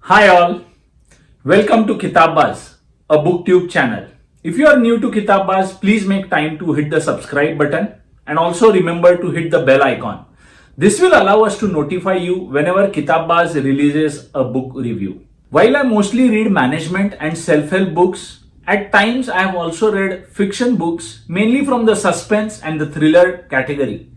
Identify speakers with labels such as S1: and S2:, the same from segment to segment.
S1: Hi all, welcome to Kitabaz, a booktube channel. If you are new to Kitabaz, please make time to hit the subscribe button and also remember to hit the bell icon. This will allow us to notify you whenever Kitabaz releases a book review. While I mostly read management and self-help books, at times I have also read fiction books mainly from the suspense and the thriller category.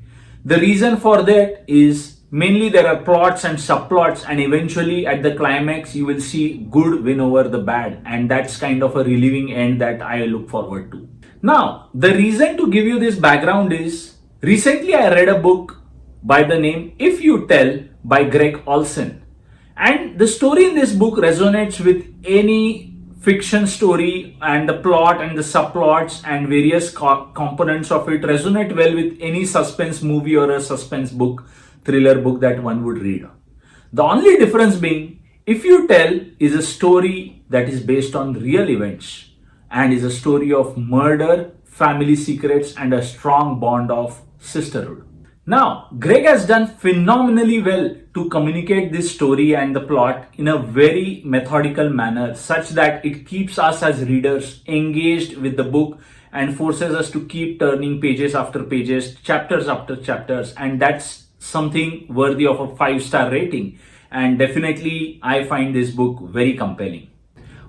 S1: The reason for that is mainly there are plots and subplots, and eventually at the climax, you will see good win over the bad, and that's kind of a relieving end that I look forward to. Now, the reason to give you this background is recently I read a book by the name If You Tell by Greg Olson, and the story in this book resonates with any fiction story, and the plot and the subplots and various components of it resonate well with any suspense movie or a suspense book, thriller book that one would read. The only difference being, If You Tell is a story that is based on real events and is a story of murder, family secrets, and a strong bond of sisterhood. Now, Greg has done phenomenally well to communicate this story and the plot in a very methodical manner, such that it keeps us as readers engaged with the book and forces us to keep turning pages after pages, chapters after chapters, and that's something worthy of a 5-star rating. And definitely, I find this book very compelling.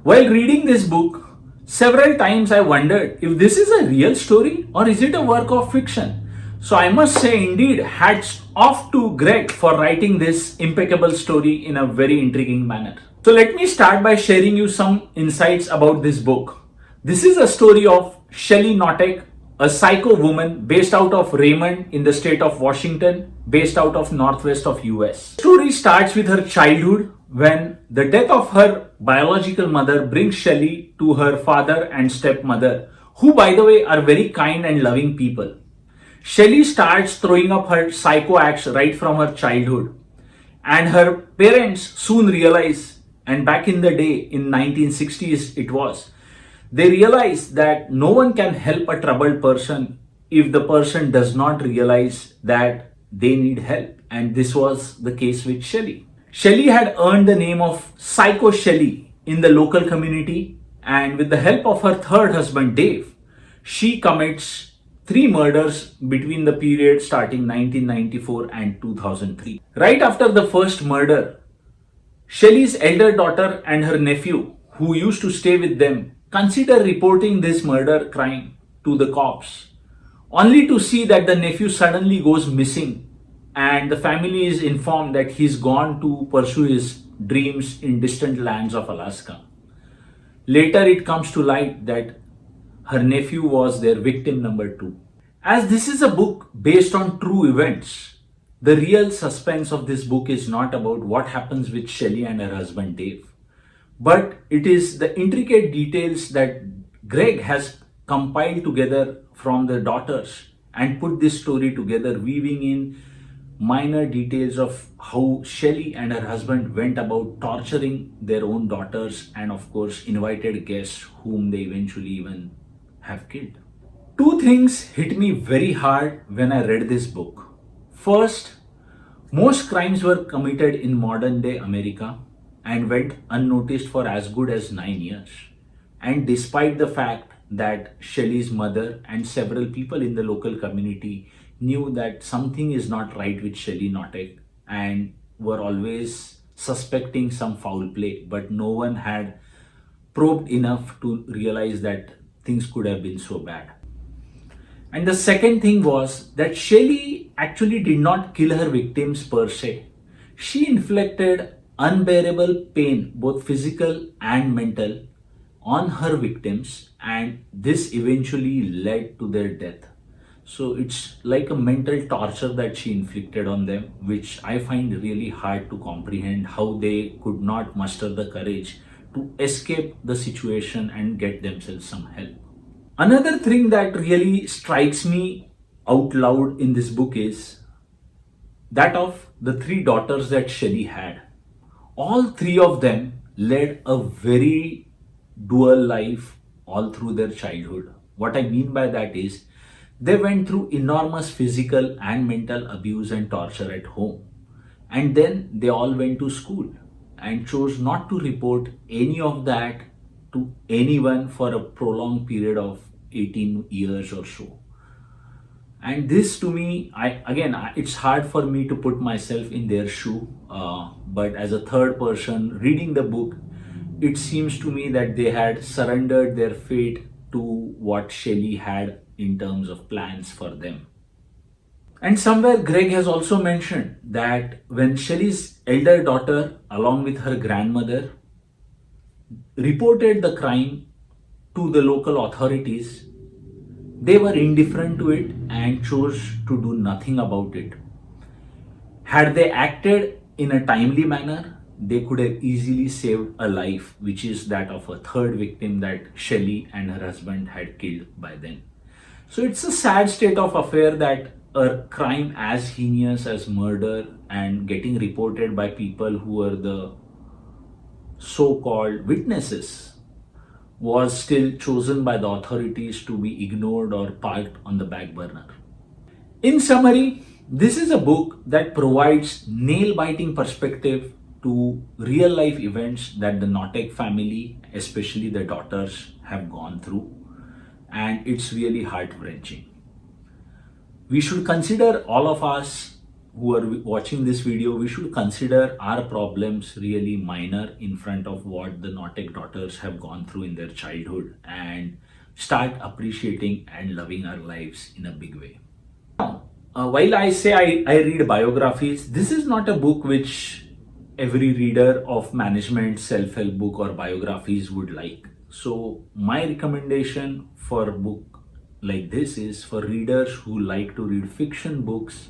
S1: While reading this book, several times I wondered if this is a real story or is it a work of fiction. So I must say, indeed, hats off to Greg for writing this impeccable story in a very intriguing manner. So let me start by sharing you some insights about this book. This is a story of Shelley Notek, a psycho woman based out of Raymond in the state of Washington, based out of northwest of US. The story starts with her childhood when the death of her biological mother brings Shelley to her father and stepmother, who by the way are very kind and loving people. Shelley starts throwing up her psycho acts right from her childhood, and her parents soon realize, and back in the day in 1960s it was, they realize that no one can help a troubled person if the person does not realize that they need help, and this was the case with Shelley. Shelley had earned the name of Psycho Shelley in the local community, and with the help of her third husband Dave, she commits 3 murders between the period starting 1994 and 2003. Right after the first murder, Shelley's elder daughter and her nephew, who used to stay with them, consider reporting this murder crime to the cops, only to see that the nephew suddenly goes missing, and the family is informed that he's gone to pursue his dreams in distant lands of Alaska. Later, it comes to light that her nephew was their victim number 2. As this is a book based on true events, the real suspense of this book is not about what happens with Shelley and her husband Dave, but it is the intricate details that Greg has compiled together from the daughters and put this story together, weaving in minor details of how Shelley and her husband went about torturing their own daughters, and of course invited guests whom they eventually even have killed. 2 things hit me very hard when I read this book. First, most crimes were committed in modern day America and went unnoticed for as good as 9 years. And despite the fact that Shelley's mother and several people in the local community knew that something is not right with Shelley Notek and were always suspecting some foul play, but no one had probed enough to realize that things could have been so bad. And the second thing was that Shelley actually did not kill her victims per se. She inflicted unbearable pain, both physical and mental, on her victims, and this eventually led to their death. So it's like a mental torture that she inflicted on them, which I find really hard to comprehend how they could not muster the courage to escape the situation and get themselves some help. Another thing that really strikes me out loud in this book is that of the 3 daughters that Shelley had. All 3 of them led a very dual life all through their childhood. What I mean by that is they went through enormous physical and mental abuse and torture at home. And then they all went to school. and chose not to report any of that to anyone for a prolonged period of 18 years or so. And this to me, it's hard for me to put myself in their shoe, but as a third person reading the book, it seems to me that they had surrendered their fate to what Shelley had in terms of plans for them. And somewhere Greg has also mentioned that when Shelley's elder daughter, along with her grandmother, reported the crime to the local authorities, they were indifferent to it and chose to do nothing about it. Had they acted in a timely manner, they could have easily saved a life, which is that of a third victim that Shelley and her husband had killed by then. So it's a sad state of affair that a crime as heinous as murder and getting reported by people who were the so-called witnesses was still chosen by the authorities to be ignored or parked on the back burner. In summary, this is a book that provides nail-biting perspective to real-life events that the Notek family, especially the daughters, have gone through, and it's really heart-wrenching. We should consider, all of us who are watching this video, we should consider our problems really minor in front of what the Notek daughters have gone through in their childhood, and start appreciating and loving our lives in a big way. Now, while I say I read biographies, this is not a book which every reader of management, self-help book or biographies would like. So my recommendation for a book like this is for readers who like to read fiction books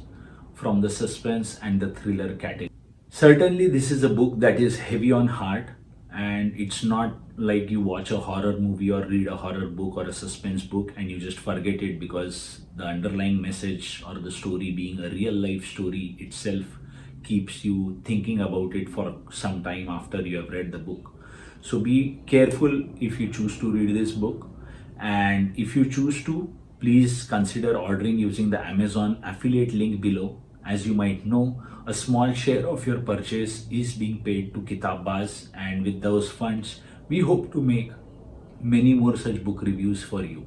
S1: from the suspense and the thriller category. Certainly, this is a book that is heavy on heart, and it's not like you watch a horror movie or read a horror book or a suspense book and you just forget it, because the underlying message or the story, being a real life story itself, keeps you thinking about it for some time after you have read the book. So be careful if you choose to read this book, and if you choose to, please consider ordering using the Amazon affiliate link below. As you might know, a small share of your purchase is being paid to Kitabbaz, and with those funds, we hope to make many more such book reviews for you.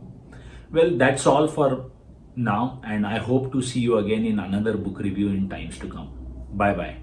S1: Well, that's all for now, and I hope to see you again in another book review in times to come. Bye bye.